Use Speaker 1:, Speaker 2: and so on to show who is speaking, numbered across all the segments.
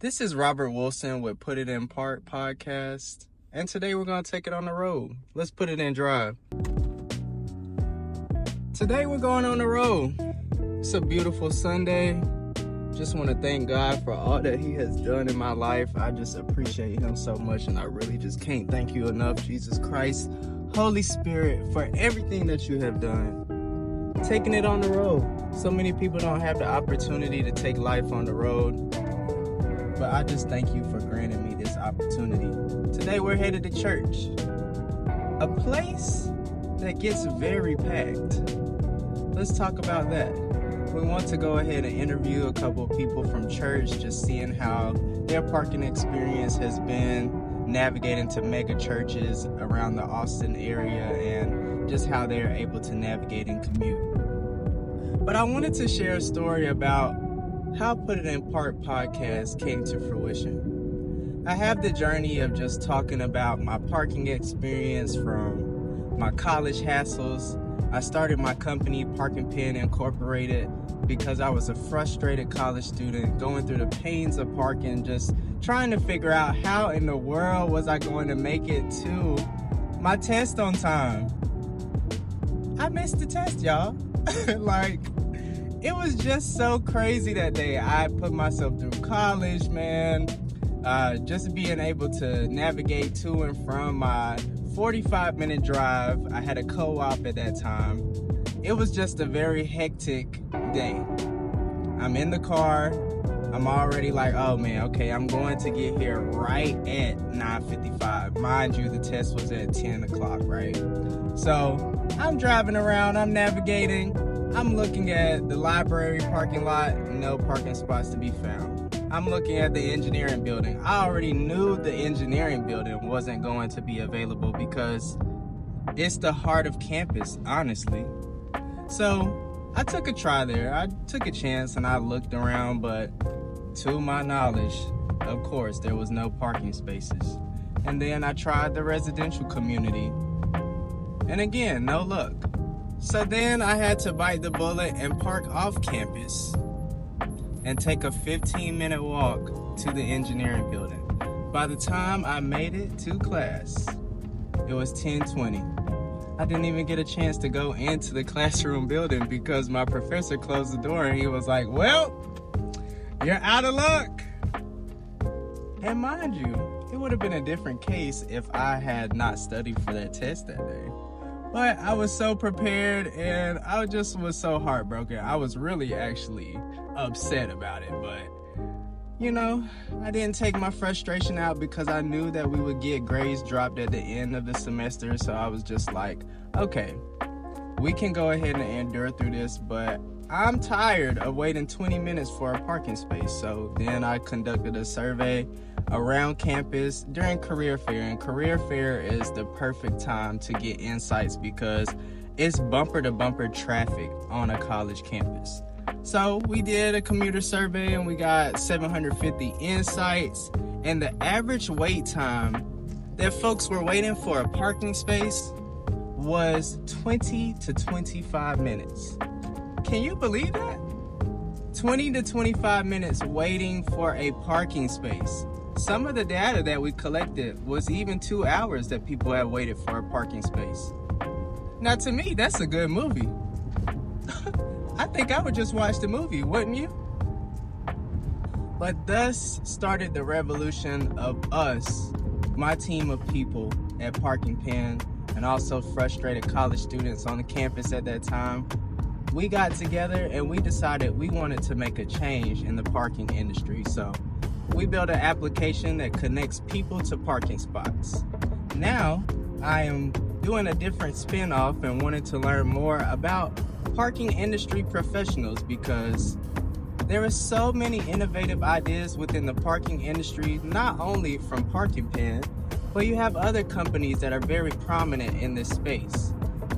Speaker 1: This is Robert Wilson with Put It In Park podcast, and today we're going to take it on the road. Let's put it in drive. Today we're going on the road. It's a beautiful Sunday. Just want to thank God for all that He has done in my life. I just appreciate Him so much, and I really just can't thank you enough, Jesus Christ, Holy Spirit, for everything that you have done. Taking it on the road. So many people don't have the opportunity to take life on the road. But I just thank you for granting me this opportunity. Today we're headed to church. A place that gets very packed. Let's talk about that. We want to go ahead and interview a couple of people from church, just seeing how their parking experience has been navigating to mega churches around the Austin area and just how they're able to navigate and commute. But I wanted to share a story about how Put It In Park podcast came to fruition. I have the journey of just talking about my parking experience from my college hassles. I started my company, Parking Pen Incorporated, because I was a frustrated college student going through the pains of parking, just trying to figure out how in the world was I going to make it to my test on time. I missed the test, y'all. It was just so crazy that day. I put myself through college, man. Just being able to navigate to and from my 45-minute drive. I had a co-op at that time. It was just a very hectic day. I'm in the car. I'm already like, oh man, okay, I'm going to get here right at 9:55. Mind you, the test was at 10 o'clock, right? So I'm driving around, I'm navigating. I'm looking at the library parking lot, no parking spots to be found. I'm looking at the engineering building. I already knew the engineering building wasn't going to be available because it's the heart of campus, honestly. So I took a try there. I took a chance and I looked around, but to my knowledge, of course, there was no parking spaces. And then I tried the residential community. And again, no luck. So then I had to bite the bullet and park off campus and take a 15-minute walk to the engineering building. By the time I made it to class, it was 10:20. I didn't even get a chance to go into the classroom building because my professor closed the door and he was like, well, you're out of luck. And mind you, it would have been a different case if I had not studied for that test that day. But I was so prepared and I just was so heartbroken. I was really actually upset about it. But, I didn't take my frustration out because I knew that we would get grades dropped at the end of the semester. So I was just like, okay, we can go ahead and endure through this. But I'm tired of waiting 20 minutes for a parking space. So then I conducted a survey around campus during career fair, and career fair is the perfect time to get insights because it's bumper to bumper traffic on a college campus. So we did a commuter survey and we got 750 insights, and the average wait time that folks were waiting for a parking space was 20 to 25 minutes. Can you believe that? 20 to 25 minutes waiting for a parking space. Some of the data that we collected was even 2 hours that people have waited for a parking space. Now, to me, that's a good movie. I think I would just watch the movie, wouldn't you? But thus started the revolution of us, my team of people at Parking Pen, and also frustrated college students on the campus at that time. We got together and we decided we wanted to make a change in the parking industry. So we built an application that connects people to parking spots. Now, I am doing a different spin-off and wanted to learn more about parking industry professionals because there are so many innovative ideas within the parking industry, not only from Parking Pen, but you have other companies that are very prominent in this space.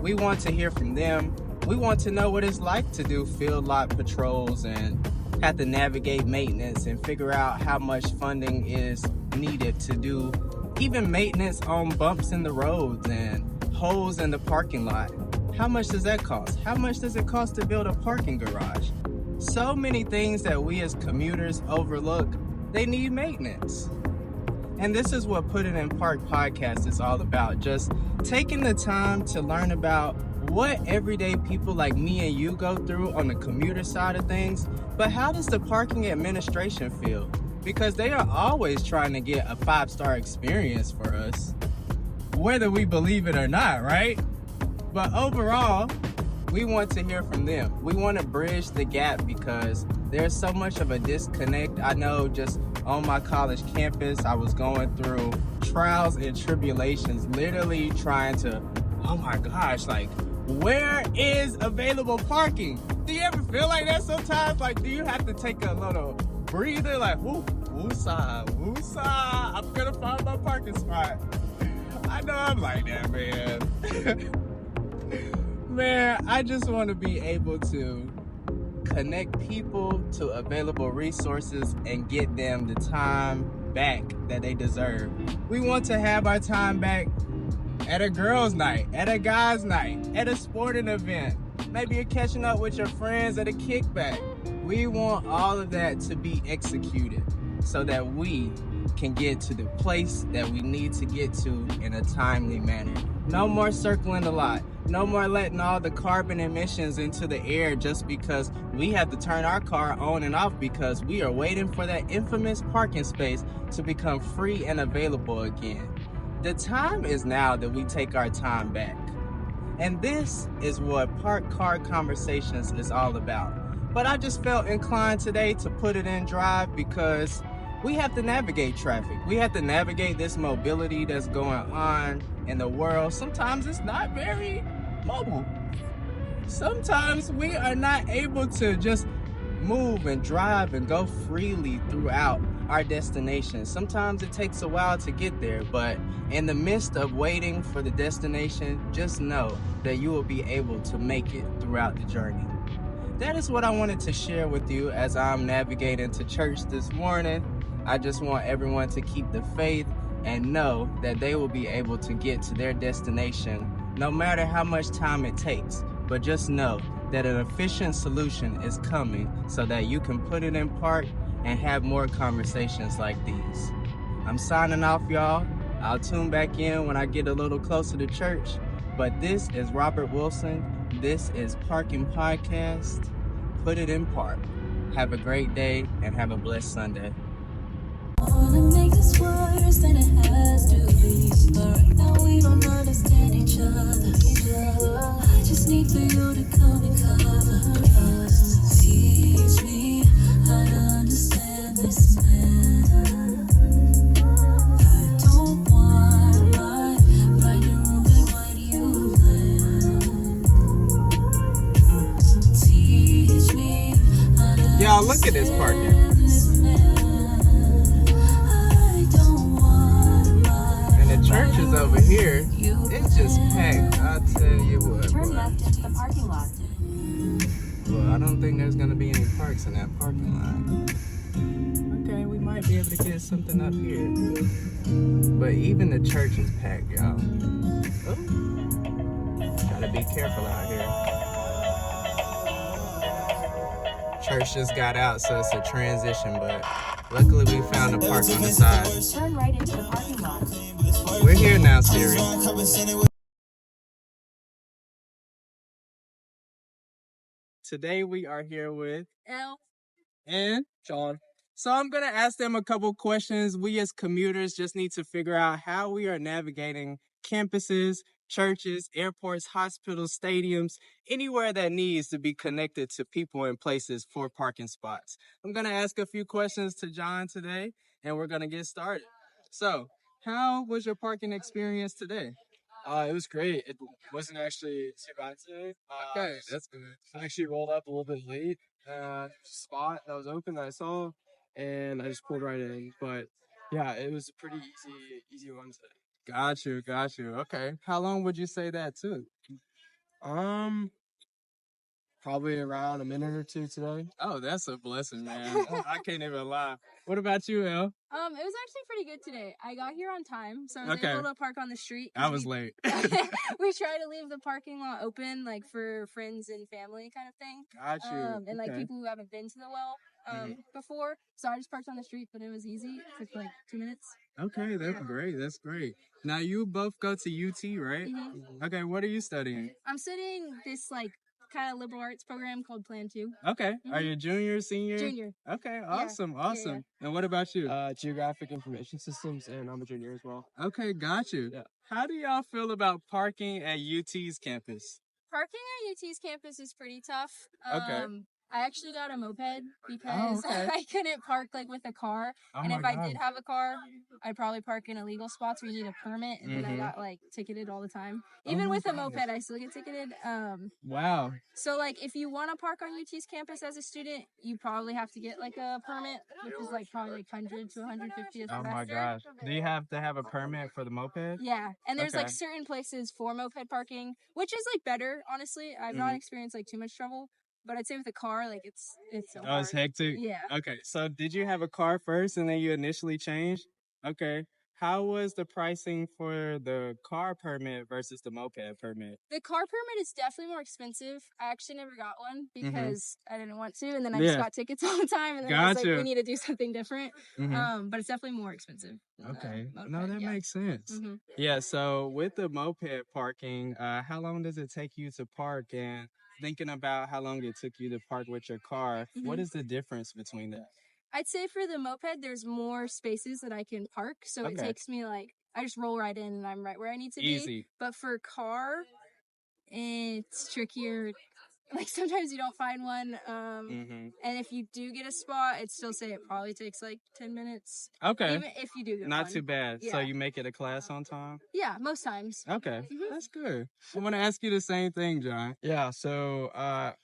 Speaker 1: We want to hear from them. We want to know what it's like to do field lot patrols and have to navigate maintenance and figure out how much funding is needed to do even maintenance on bumps in the roads and holes in the parking lot. How much does that cost? How much does it cost to build a parking garage? So many things that we as commuters overlook they need maintenance. And this is what Put It in Park podcast is all about. Just taking the time to learn about what everyday people like me and you go through on the commuter side of things. But how does the parking administration feel? Because they are always trying to get a 5-star experience for us, whether we believe it or not, right? But overall, we want to hear from them. We want to bridge the gap because there's so much of a disconnect. I know just on my college campus, I was going through trials and tribulations, literally trying to, oh my gosh, like, where is available parking? Do you ever feel like that sometimes? Like, do you have to take a little breather? Like, woosah, I'm gonna find my parking spot. I know I'm like that, man. Man, I just want to be able to connect people to available resources and get them the time back that they deserve. We want to have our time back at a girls' night, at a guys' night, at a sporting event. Maybe you're catching up with your friends at a kickback. We want all of that to be executed so that we can get to the place that we need to get to in a timely manner. No more circling the lot. No more letting all the carbon emissions into the air just because we have to turn our car on and off because we are waiting for that infamous parking space to become free and available again. The time is now that we take our time back. And this is what Park Car Conversations is all about. But I just felt inclined today to put it in drive because we have to navigate traffic. We have to navigate this mobility that's going on in the world. Sometimes it's not very mobile. Sometimes we are not able to just move and drive and go freely throughout our destination. Sometimes it takes a while to get there, but in the midst of waiting for the destination, just know that you will be able to make it throughout the journey. That is what I wanted to share with you as I'm navigating to church this morning. I just want everyone to keep the faith and know that they will be able to get to their destination no matter how much time it takes. But just know that an efficient solution is coming so that you can put it in park and have more conversations like these. I'm signing off, y'all. I'll tune back in when I get a little closer to church. But this is Robert Wilson. This is Parking Podcast. Put it in park. Have a great day and have a blessed Sunday.
Speaker 2: I wanna make this worse than it has to be. But right now we don't understand each other. I just need for you to come and cover us. Teach me how to understand this man. I don't want my brand new room, but what do you plan? Teach me how to
Speaker 1: Y'all, look at this parking. Church is over here. It's just packed. I'll tell you what.
Speaker 2: Turn left into the parking lot.
Speaker 1: Well, I don't think there's gonna be any parks in that parking lot. Okay, we might be able to get something up here. But even the church is packed, y'all. Oh. Gotta be careful out here. Church just got out, so it's a transition, but luckily we found a park on the side.
Speaker 2: Turn right into the parking lot.
Speaker 1: We're here now, Siri. Today we are here with
Speaker 3: Elle
Speaker 1: and John. So I'm going to ask them a couple questions. We as commuters just need to figure out how we are navigating campuses, churches, airports, hospitals, stadiums, anywhere that needs to be connected to people and places for parking spots. I'm going to ask a few questions to John today, and we're going to get started. So, how was your parking experience today?
Speaker 4: It was great. It wasn't actually too bad today.
Speaker 1: Okay, that's good.
Speaker 4: I actually rolled up a little bit late. Spot that was open that I saw, and I just pulled right in. But yeah, it was a pretty easy one today.
Speaker 1: Got you. Okay. How long would you say that took?
Speaker 4: Probably around a minute or two today.
Speaker 1: Oh, that's a blessing, man. I can't even lie. What about you, El?
Speaker 3: It was actually pretty good today. I got here on time, so I was
Speaker 1: Okay.
Speaker 3: able to park on the street.
Speaker 1: I was late.
Speaker 3: We try to leave the parking lot open, like for friends and family kind of thing.
Speaker 1: Got you.
Speaker 3: And like
Speaker 1: Okay.
Speaker 3: people who haven't been to the well. before, so I just parked on the street, but it was easy. It took like 2 minutes.
Speaker 1: Okay, that's great. That's great. Now you both go to UT, right?
Speaker 3: Mhm.
Speaker 1: Okay, what are you studying?
Speaker 3: I'm studying this like kind of liberal arts program called Plan 2.
Speaker 1: Okay, are you junior, senior?
Speaker 3: Junior.
Speaker 1: Okay,
Speaker 3: Yeah.
Speaker 1: awesome,
Speaker 3: Yeah,
Speaker 1: awesome.
Speaker 3: yeah.
Speaker 1: And what about you?
Speaker 4: Geographic information systems, and I'm a junior as well.
Speaker 1: Okay, got you.
Speaker 4: Yeah.
Speaker 1: How do y'all feel about parking at UT's campus?
Speaker 3: Parking at UT's campus is pretty tough.
Speaker 1: Okay.
Speaker 3: I actually got a moped because
Speaker 1: okay.
Speaker 3: I couldn't park like with a car.
Speaker 1: Oh
Speaker 3: And
Speaker 1: my
Speaker 3: if I
Speaker 1: God.
Speaker 3: did have a car, I'd probably park in illegal spots where you need a permit, and then I
Speaker 1: Mhm.
Speaker 3: got like ticketed all the time.
Speaker 1: Oh
Speaker 3: Even
Speaker 1: my
Speaker 3: with a
Speaker 1: gosh.
Speaker 3: moped, I still get ticketed.
Speaker 1: Wow.
Speaker 3: So like if you want to park on UT's campus as a student, you probably have to get like a permit, which is like probably like 100 to 150 a
Speaker 1: Oh my
Speaker 3: semester.
Speaker 1: gosh. Do you have to have a permit for the moped?
Speaker 3: Yeah, and there's
Speaker 1: Okay.
Speaker 3: like certain places for moped parking, which is like better, honestly. I've not experienced like too much trouble, but I'd say with a car, like it's so
Speaker 1: Oh, it's
Speaker 3: hard.
Speaker 1: hectic?
Speaker 3: Yeah.
Speaker 1: Okay, so did you have a car first and then you initially changed? Okay. How was the pricing for the car permit versus the moped permit?
Speaker 3: The car permit is definitely more expensive. I actually never got one because I didn't want to, and then I just
Speaker 1: Yeah.
Speaker 3: got tickets all the time, and then I was like,
Speaker 1: Gotcha.
Speaker 3: we need to do something different.
Speaker 1: Mhm.
Speaker 3: But it's definitely more expensive. than the
Speaker 1: Okay.
Speaker 3: moped,
Speaker 1: No, that
Speaker 3: yeah.
Speaker 1: makes sense.
Speaker 3: Mhm.
Speaker 1: Yeah, so with the moped parking, how long does it take you to park? And thinking about how long it took you to park with your car, what
Speaker 3: Mhm.
Speaker 1: is the difference between that?
Speaker 3: I'd say for the moped, there's more spaces that I can park, so it
Speaker 1: Okay.
Speaker 3: takes me like I just roll right in and I'm right where I need to be.
Speaker 1: Easy.
Speaker 3: But for car, it's trickier. Like sometimes you don't find one,
Speaker 1: Mhm.
Speaker 3: and if you do get a spot, I'd still say it probably takes like 10 minutes.
Speaker 1: Okay.
Speaker 3: Even if you do get
Speaker 1: Not
Speaker 3: one.
Speaker 1: too bad. So
Speaker 3: Yeah.
Speaker 1: you make it a class on time?
Speaker 3: Yeah, most times.
Speaker 1: Okay.
Speaker 3: Mhm.
Speaker 1: That's good. I want to ask you the same thing, John.
Speaker 4: Yeah, so I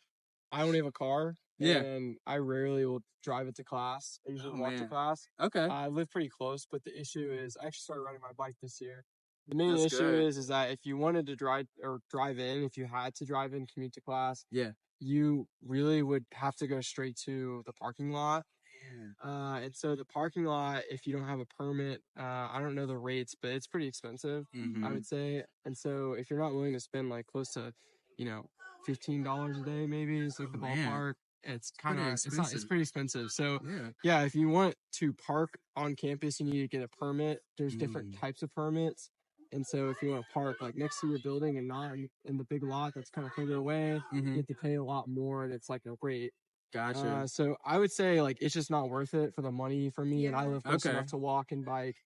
Speaker 4: only have a car,
Speaker 1: Yeah.
Speaker 4: and I rarely will drive it to class. I usually
Speaker 1: Oh,
Speaker 4: walk to
Speaker 1: man.
Speaker 4: class.
Speaker 1: Okay.
Speaker 4: I live pretty close, but the issue is I actually started riding my bike this year. The main
Speaker 1: That's
Speaker 4: issue
Speaker 1: good.
Speaker 4: is that if you wanted to drive in, if you had to drive in, commute to class,
Speaker 1: Yeah.
Speaker 4: you really would have to go straight to the parking lot.
Speaker 1: Yeah.
Speaker 4: And so the parking lot, if you don't have a permit, I don't know the rates, but it's pretty expensive, I
Speaker 1: Mhm.
Speaker 4: would say. And so if you're not willing to spend like close to, $15 a day, maybe is like
Speaker 1: Oh,
Speaker 4: the
Speaker 1: man.
Speaker 4: ballpark. It's kind
Speaker 1: pretty
Speaker 4: of it's
Speaker 1: expensive.
Speaker 4: pretty expensive. So
Speaker 1: Yeah.
Speaker 4: yeah, if you want to park on campus, you need to get a permit. There's different
Speaker 1: Mm.
Speaker 4: types of permits. And so if you want to park like next to your building and not in the big lot that's kind of further away, you
Speaker 1: Mhm.
Speaker 4: have to pay a lot more, and it's like a rate.
Speaker 1: Gotcha.
Speaker 4: So I would say like it's just not worth it for the money for me, and I live close
Speaker 1: Okay.
Speaker 4: enough to walk and bike,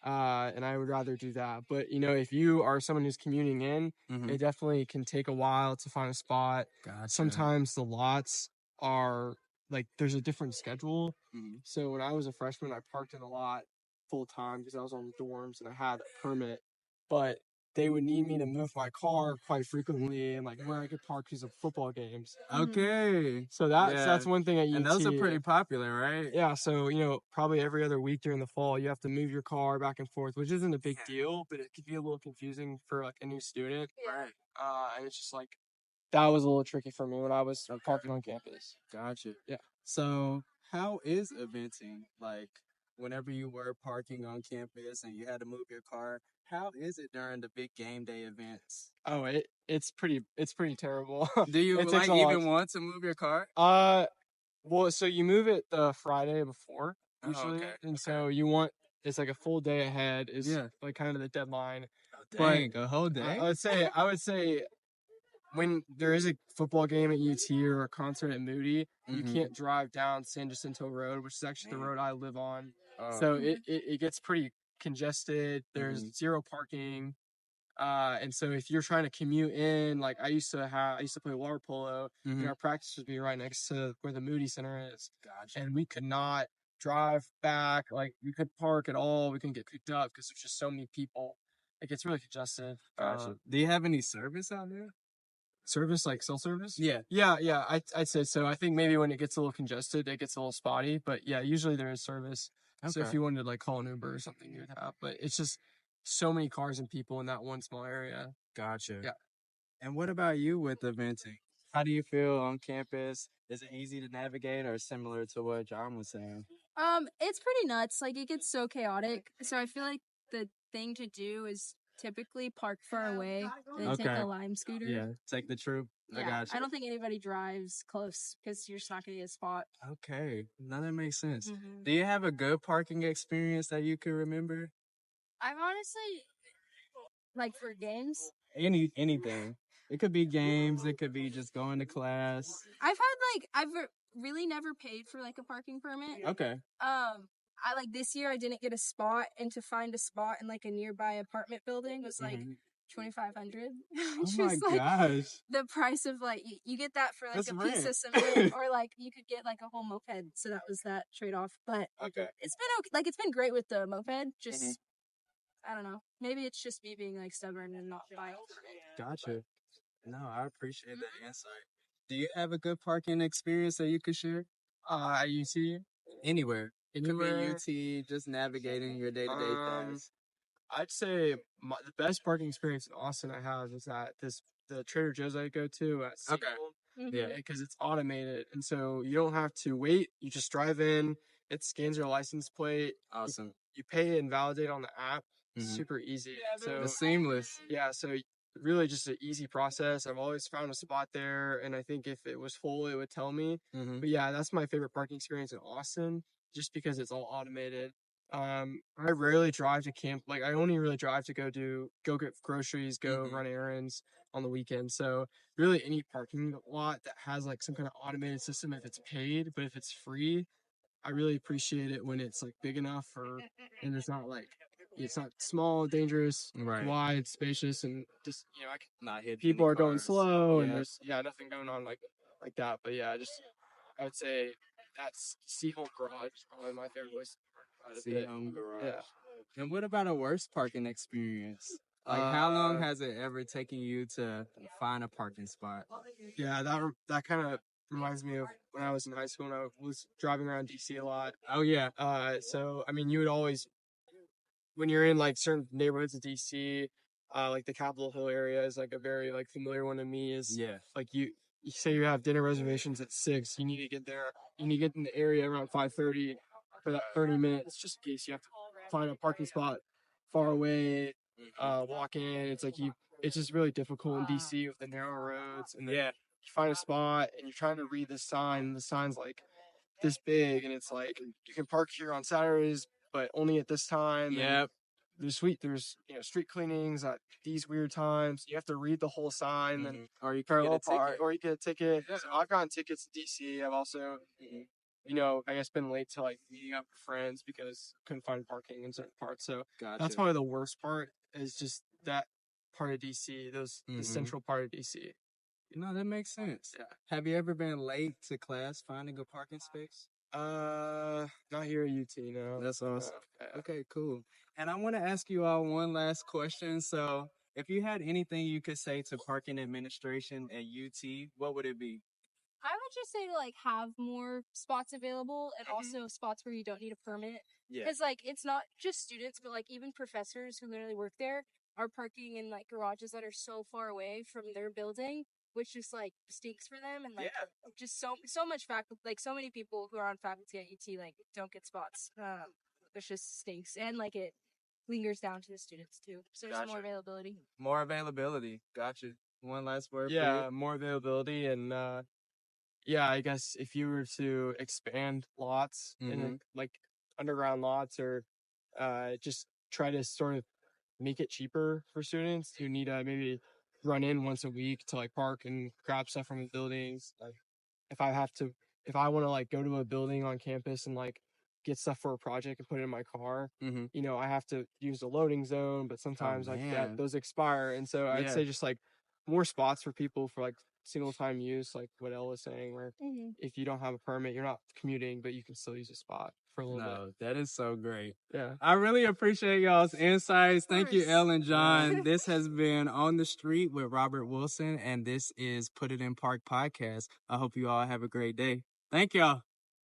Speaker 4: and I would rather do that. But if you are someone who's commuting in,
Speaker 1: Mhm.
Speaker 4: it definitely can take a while to find a spot.
Speaker 1: Gotcha.
Speaker 4: Sometimes the lots are like there's a different schedule.
Speaker 1: Mhm.
Speaker 4: So when I was a freshman, I parked in a lot full time because I was on dorms and I had a permit, but they would need me to move my car quite frequently and like where I could park because of football games.
Speaker 1: Okay.
Speaker 4: So that's one thing at UT.
Speaker 1: And those are pretty popular, right?
Speaker 4: Yeah, so probably every other week during the fall, you have to move your car back and forth, which isn't a big deal, but it could be a little confusing for like a new student.
Speaker 1: Right.
Speaker 4: And it's just like that was a little tricky for me when I was parking on campus.
Speaker 1: Gotcha.
Speaker 4: Yeah.
Speaker 1: So how is eventing? Like whenever you were parking on campus and you had to move your car, how is it during the big game day events?
Speaker 4: Oh, it's pretty terrible.
Speaker 1: Do you
Speaker 4: It takes
Speaker 1: like
Speaker 4: a lot.
Speaker 1: even want to move your car?
Speaker 4: Well, so you move it the Friday before
Speaker 1: Oh,
Speaker 4: usually,
Speaker 1: okay.
Speaker 4: and so it's like a full day ahead is
Speaker 1: Yeah.
Speaker 4: like kind of the deadline.
Speaker 1: Oh, dang, a whole day?
Speaker 4: I would say when there is a football game at UT or a concert at Moody, you
Speaker 1: Mhm.
Speaker 4: can't drive down San Jacinto Road, which is actually the road I live on.
Speaker 1: Oh.
Speaker 4: So it gets pretty congested. There's
Speaker 1: Mhm.
Speaker 4: zero parking. And so if you're trying to commute in, like I used to play water polo, and
Speaker 1: Mhm.
Speaker 4: our practice would be right next to where the Moody Center is.
Speaker 1: Gotcha.
Speaker 4: And we could not drive back. Like we couldn't park at all. We couldn't get picked up because there's just so many people. Like it's really congested.
Speaker 1: Gotcha. Do you have any service out there?
Speaker 4: Service, like cell service?
Speaker 1: Yeah.
Speaker 4: Yeah. I'd say so. I think maybe when it gets a little congested, it gets a little spotty. But yeah, usually there is service. So if
Speaker 1: Okay.
Speaker 4: you wanted to like call an Uber or something, you would have. But it's just so many cars and people in that one small area.
Speaker 1: Gotcha.
Speaker 4: Yeah.
Speaker 1: And what about you with eventing? How do you feel on campus? Is it easy to navigate or similar to what John was saying?
Speaker 3: It's pretty nuts. Like it gets so chaotic. So I feel like the thing to do is typically park far away and take
Speaker 1: Okay.
Speaker 3: a Lime scooter.
Speaker 1: Yeah, take the troop. I
Speaker 3: Yeah,
Speaker 1: got you.
Speaker 3: I don't think anybody drives close because you're just not gonna get a spot.
Speaker 1: Okay, now that makes sense.
Speaker 3: Mhm.
Speaker 1: Do you have a good parking experience that you can remember?
Speaker 3: I've honestly, like for games,
Speaker 1: Anything. It could be games. It could be just going to class.
Speaker 3: I've really never paid for like a parking permit.
Speaker 1: Okay.
Speaker 3: I like this year I didn't get a spot, and to find a spot in like a nearby apartment building was like $2,500,
Speaker 1: Oh
Speaker 3: which
Speaker 1: my
Speaker 3: was like
Speaker 1: gosh.
Speaker 3: the price of like you get that for like
Speaker 1: That's
Speaker 3: a piece
Speaker 1: rent.
Speaker 3: of cement, or like you could get like a whole moped. So that was that trade off. But
Speaker 1: Okay.
Speaker 3: it's been okay. Like it's been great with the moped. Just I don't know. Maybe it's just me being like stubborn and not buying.
Speaker 1: Gotcha. No, I appreciate that insight. Do you have a good parking experience that you could share?
Speaker 4: At UT,
Speaker 1: Anywhere. It could be
Speaker 4: Anywhere.
Speaker 1: UT, just navigating your day-to-day tasks.
Speaker 4: I'd say the best parking experience in Austin I have is at the Trader Joe's I go to at
Speaker 1: Okay.
Speaker 4: Seagull.
Speaker 1: Yeah.
Speaker 4: Because it's automated, and so you don't have to wait. You just drive in. It scans your license plate.
Speaker 1: Awesome.
Speaker 4: You pay and validate on the app.
Speaker 1: Mhm.
Speaker 4: Super easy. So
Speaker 1: It's seamless.
Speaker 4: yeah, so really just an easy process. I've always found a spot there, and I think if it was full, it would tell me.
Speaker 1: Mhm.
Speaker 4: But yeah, that's my favorite parking experience in Austin, just because it's all automated. I rarely drive to camp. Like I only really drive to go get groceries, go run errands on the weekend. So really, any parking lot that has like some kind of automated system, if it's paid, but if it's free, I really appreciate it when it's like big enough and it's not like it's not small, dangerous,
Speaker 1: Right.
Speaker 4: wide, spacious, and just
Speaker 1: Not hitting
Speaker 4: people
Speaker 1: any
Speaker 4: are going
Speaker 1: cars.
Speaker 4: slow and
Speaker 1: Yeah.
Speaker 4: there's nothing going on like that. But yeah, I would say that's Seahole Garage is probably my favorite place.
Speaker 1: See home garage.
Speaker 4: Yeah.
Speaker 1: And what about a worst parking experience? Like, how long has it ever taken you to find a parking spot?
Speaker 4: Yeah, that kind of reminds me of when I was in high school and I was driving around DC a lot.
Speaker 1: Oh yeah.
Speaker 4: So I mean, you would always when you're in like certain neighborhoods of DC, like the Capitol Hill area is like a very like familiar one to me. Is
Speaker 1: Yeah.
Speaker 4: like you say you have dinner reservations at 6, you need to get there. You need to get in the area around 5:30 for that 30 minutes, just in case you have to find a parking spot far away. Walk in. It's like it's just really difficult in DC with the narrow roads, and then you find a spot and you're trying to read the sign. And the sign's like this big, and it's like you can park here on Saturdays, but only at this time.
Speaker 1: Yep.
Speaker 4: There's street cleanings at these weird times. You have to read the whole sign, then
Speaker 1: Or you can
Speaker 4: parallel
Speaker 1: get a ticket.
Speaker 4: park, or you get a ticket. So I've gotten tickets to DC. I've also, I guess been late to like meeting up with friends because couldn't find parking in certain parts. So that's probably the worst part is just that part of DC, the central part of DC.
Speaker 1: No, that makes sense.
Speaker 4: Yeah.
Speaker 1: Have you ever been late to class finding a parking space?
Speaker 4: Not here at UT, no.
Speaker 1: That's awesome. Okay, cool. And I want to ask you all one last question. So, if you had anything you could say to parking administration at UT, what would it be?
Speaker 3: I would just say to like have more spots available and also spots where you don't need a permit.
Speaker 1: Yeah.
Speaker 3: Because like it's not just students, but like even professors who literally work there are parking in like garages that are so far away from their building, which just like stinks for them, and like just so much like so many people who are on faculty at UT like don't get spots, which just stinks, and like it lingers down to the students too. So there's more availability.
Speaker 1: More availability. Gotcha. One last word.
Speaker 4: Yeah,
Speaker 1: for you?
Speaker 4: more availability and I guess if you were to expand lots and like underground lots or just try to sort of make it cheaper for students who need to maybe run in once a week to like park and grab stuff from the buildings. Like if I want to like go to a building on campus and like get stuff for a project and put it in my car, I have to use the loading zone, but sometimes those expire. And so I'd say just like more spots for people for like single time use, like what Elle was saying, where if you don't have a permit, you're not commuting, but you can still use a spot for a little bit.
Speaker 1: No, that is so great.
Speaker 4: Yeah.
Speaker 1: I really appreciate y'all's insights. Thank you, Elle and John. This has been On the Street with Robert Wilson, and this is Put It in Park podcast. I hope you all have a great day. Thank y'all.